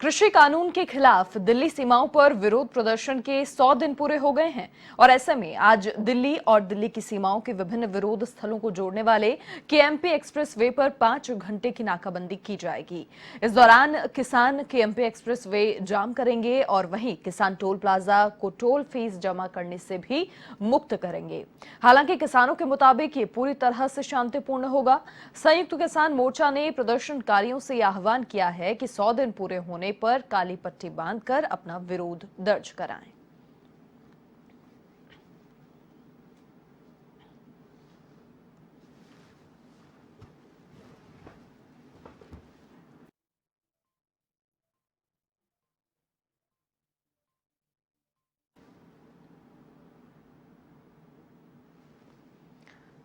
कृषि कानून के खिलाफ दिल्ली सीमाओं पर विरोध प्रदर्शन के 100 दिन पूरे हो गए हैं और ऐसे में आज दिल्ली और दिल्ली की सीमाओं के विभिन्न विरोध स्थलों को जोड़ने वाले केएमपी एक्सप्रेस वे पर 5 घंटे की नाकाबंदी की जाएगी। इस दौरान किसान केएमपी एक्सप्रेस वे जाम करेंगे और वहीं किसान टोल प्लाजा को टोल फीस जमा करने से भी मुक्त करेंगे। हालांकि किसानों के मुताबिक ये पूरी तरह से शांतिपूर्ण होगा। संयुक्त किसान मोर्चा ने प्रदर्शनकारियों से आह्वान किया है कि 100 दिन पूरे होने पर काली पट्टी बांधकर अपना विरोध दर्ज कराएं।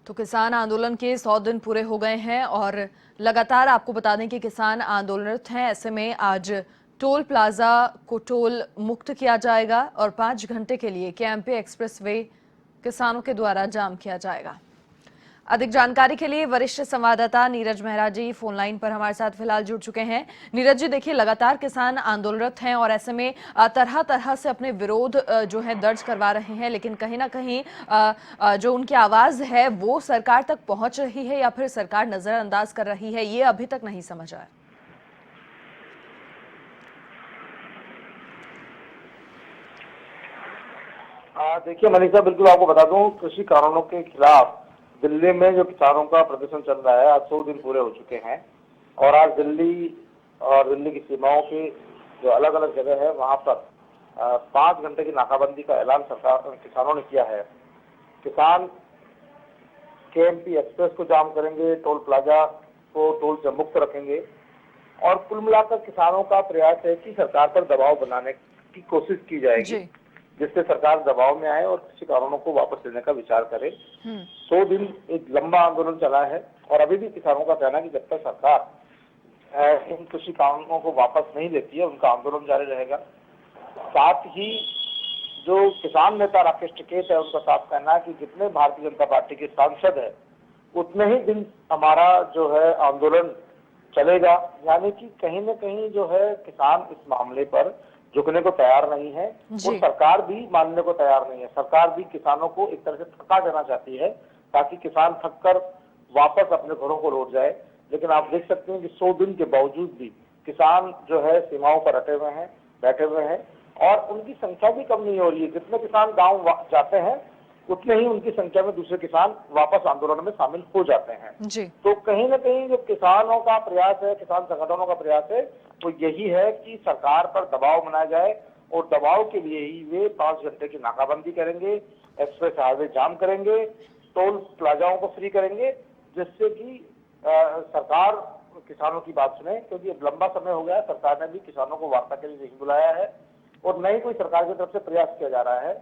तो किसान आंदोलन के 100 दिन पूरे हो गए हैं और लगातार आपको बता दें कि किसान आंदोलनरत हैं। ऐसे में आज टोल प्लाजा को टोल मुक्त किया जाएगा और 5 घंटे के लिए केएमपी एक्सप्रेस वे किसानों के द्वारा जाम किया जाएगा। अधिक जानकारी के लिए वरिष्ठ संवाददाता नीरज मेहरा जी फोन लाइन पर हमारे साथ फिलहाल जुड़ चुके हैं। नीरज जी, देखिए लगातार किसान आंदोलनरत हैं और ऐसे में तरह तरह से अपने विरोध जो है दर्ज करवा रहे हैं, लेकिन कहीं ना कहीं जो उनकी आवाज है वो सरकार तक पहुंच रही है या फिर सरकार नजरअंदाज कर रही है, ये अभी तक नहीं समझ आया। देखिए मनीषा, बिल्कुल आपको बता दूं, कृषि कानूनों के खिलाफ दिल्ली में जो किसानों का प्रदर्शन चल रहा है, आज 100 दिन पूरे हो चुके हैं और आज दिल्ली और दिल्ली की सीमाओं के जो अलग अलग जगह है वहां पर 5 घंटे की नाकाबंदी का ऐलान सरकार किसानों ने किया है। किसान केएमपी एक्सप्रेस को जाम करेंगे, टोल प्लाजा को टोल से मुक्त रखेंगे और कुल मिलाकर किसानों का प्रयास है कि सरकार पर दबाव बनाने की कोशिश की जाएगी, जिससे सरकार दबाव में आए और कृषि कानूनों को वापस लेने का विचार करे। 100 दिन एक लंबा आंदोलन चला है और अभी भी किसानों का कहना है कि जब तक सरकार इन कृषि कानूनों को वापस नहीं लेती है, उनका आंदोलन जारी रहेगा। साथ ही जो किसान नेता राकेश टिकैत है, उनका साफ कहना है कि जितने भारतीय जनता पार्टी के सांसद है उतने ही दिन हमारा जो है आंदोलन चलेगा। यानी कि कहीं न कहीं जो है किसान इस मामले पर झुकने को तैयार नहीं है और सरकार भी मानने को तैयार नहीं है। सरकार भी किसानों को एक तरह से थका देना चाहती है ताकि किसान थक कर वापस अपने घरों को लौट जाए। लेकिन आप देख सकते हैं कि 100 दिन के बावजूद भी किसान जो है सीमाओं पर बैठे हुए हैं और उनकी संख्या भी कम नहीं हो रही है। जितने किसान गाँव जाते हैं उतने ही उनकी संख्या में दूसरे किसान वापस आंदोलन में शामिल हो जाते हैं। तो कहीं न कहीं जो किसानों का प्रयास है, किसान संगठनों का प्रयास है, तो यही है कि सरकार पर दबाव बनाया जाए और दबाव के लिए ही वे 5 घंटे की नाकाबंदी करेंगे, एक्सप्रेस हाईवे जाम करेंगे, टोल प्लाजाओं को फ्री करेंगे, जिससे कि सरकार किसानों की बात सुने। क्योंकि अब लंबा समय हो गया है, सरकार ने भी किसानों को वार्ता के लिए नहीं बुलाया है और न ही कोई सरकार की तरफ से प्रयास किया जा रहा है।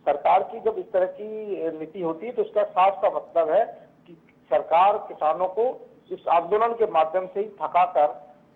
सरकार की जब इस तरह की नीति होती है तो उसका साफ सा मतलब है कि सरकार किसानों को इस आंदोलन के माध्यम से ही थका कर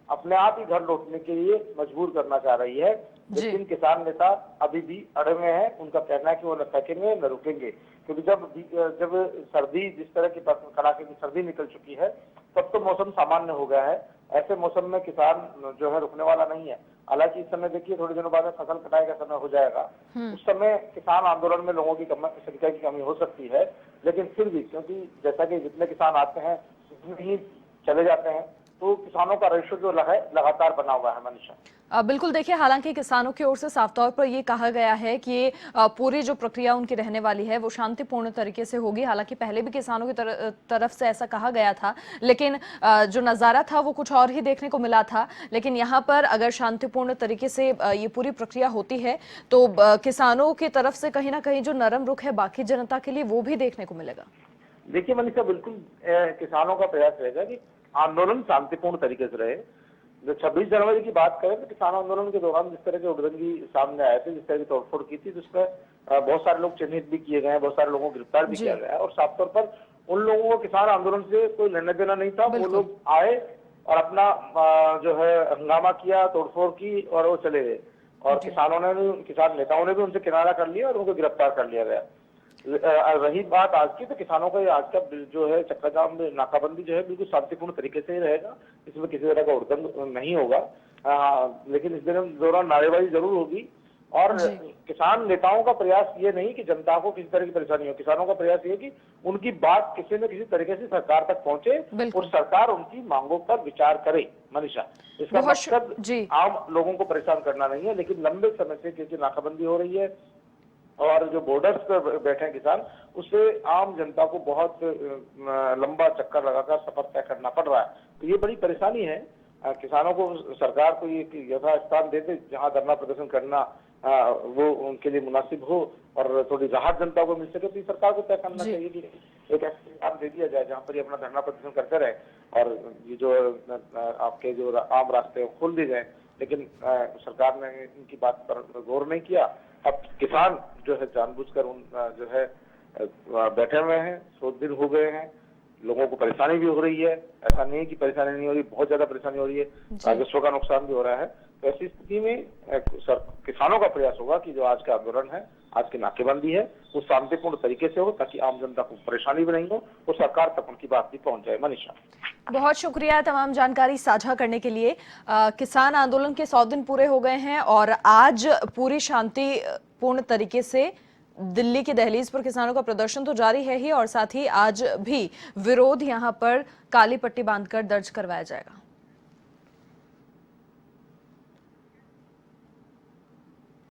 अपने आप ही घर लौटने के लिए मजबूर करना चाह रही है। लेकिन किसान नेता अभी भी अड़े हुए हैं। उनका कहना है कि वो न थकेंगे न रुकेंगे, क्योंकि जब सर्दी, जिस तरह की कड़ाके की सर्दी निकल चुकी है, तब तो मौसम सामान्य हो गया है। ऐसे मौसम में किसान जो है रुकने वाला नहीं है। हालांकि इस समय देखिए, थोड़े दिनों बाद फसल कटाई का समय हो जाएगा, उस समय किसान आंदोलन में लोगों की संख्या की कमी हो सकती है। लेकिन फिर भी, क्योंकि जैसा कि जितने किसान आते हैं उतने ही चले जाते हैं, तो किसानों का रेशो जो है लगातार बना हुआ है। मनीषा, बिल्कुल, देखिए हालांकि किसानों की ओर से साफ तौर पर ये कहा गया है कि पूरी जो प्रक्रिया उनकी रहने वाली है वो शांतिपूर्ण तरीके से होगी। हालांकि पहले भी किसानों की तरफ से ऐसा कहा गया था, लेकिन जो नज़ारा था वो कुछ और ही देखने को मिला था। लेकिन यहाँ पर अगर शांतिपूर्ण तरीके से ये पूरी प्रक्रिया होती है तो किसानों की तरफ से कहीं ना कहीं जो नरम रुख है बाकी जनता के लिए वो भी देखने को मिलेगा। देखिए मनीषा, बिल्कुल किसानों का प्रयास रहेगा कि आंदोलन शांतिपूर्ण तरीके से रहे। जो 26 जनवरी की बात करें तो किसान आंदोलन के दौरान जिस तरह के उग्रदंगी सामने आए थे, जिस तरह की तोड़फोड़ की थी, जिसमें बहुत सारे लोग चिन्हित भी किए गए हैं, बहुत सारे लोगों को गिरफ्तार भी किया गया है और साफ तौर पर उन लोगों को किसान आंदोलन से कोई लेना देना नहीं था। वो लोग आए और अपना जो है हंगामा किया, तोड़फोड़ की और वो चले गए और किसान नेताओं ने भी उनसे किनारा कर लिया और उनको गिरफ्तार कर लिया गया। रही बात आज की, तो किसानों का आज का जो है चक्काजाम नाकाबंदी जो है बिल्कुल शांतिपूर्ण तरीके से ही रहेगा। इसमें किसी तरह का उद्दंड नहीं होगा। लेकिन इस दौरान नारेबाजी जरूर होगी। और जी। किसान नेताओं का प्रयास ये नहीं कि जनता को किसी तरह की परेशानी हो, किसानों का प्रयास ये कि उनकी बात किसी न किसी तरीके से सरकार तक पहुंचे और बिल्कुल। सरकार उनकी मांगों पर विचार करे। मनीषा, इसका मकसद जी। आम लोगों को परेशान करना नहीं है, लेकिन लंबे समय से क्योंकि नाकाबंदी हो रही है और जो बॉर्डर्स पर बैठे हैं किसान, उससे आम जनता को बहुत लंबा चक्कर लगाकर सफर तय करना पड़ रहा है। तो ये बड़ी परेशानी है। किसानों को सरकार को एक यथास्थान देते जहां धरना प्रदर्शन करना वो उनके लिए मुनासिब हो और थोड़ी राहत जनता को मिल सके, तो सरकार को तय करना चाहिए कि एक ऐसा स्थान दे दिया जाए जहां पर ये अपना धरना प्रदर्शन करते रहे और ये जो आपके जो आम रास्ते खोल दिए जाए। लेकिन सरकार ने इनकी बात पर गौर नहीं किया। अब किसान जो है जानबूझकर उन जो है बैठे हुए हैं, 100 दिन हो गए हैं, लोगों को परेशानी भी हो रही है। ऐसा नहीं है कि परेशानी नहीं हो रही, बहुत ज्यादा परेशानी हो रही है, राजस्व का नुकसान भी हो रहा है। तो ऐसी स्थिति में किसानों का प्रयास होगा कि जो आज का आंदोलन है, आज की नाकेबंदी है, वो शांतिपूर्ण तरीके से हो ताकि आम जनता को परेशानी भी नहीं हो और सरकार तक उनकी बात भी पहुंच जाए। मनीषा, बहुत शुक्रिया तमाम जानकारी साझा करने के लिए। किसान आंदोलन के 100 दिन पूरे हो गए हैं और आज पूरी शांतिपूर्ण तरीके से दिल्ली की दहलीज पर किसानों का प्रदर्शन तो जारी है ही और साथ ही आज भी विरोध यहां पर काली पट्टी बांधकर दर्ज करवाया जाएगा।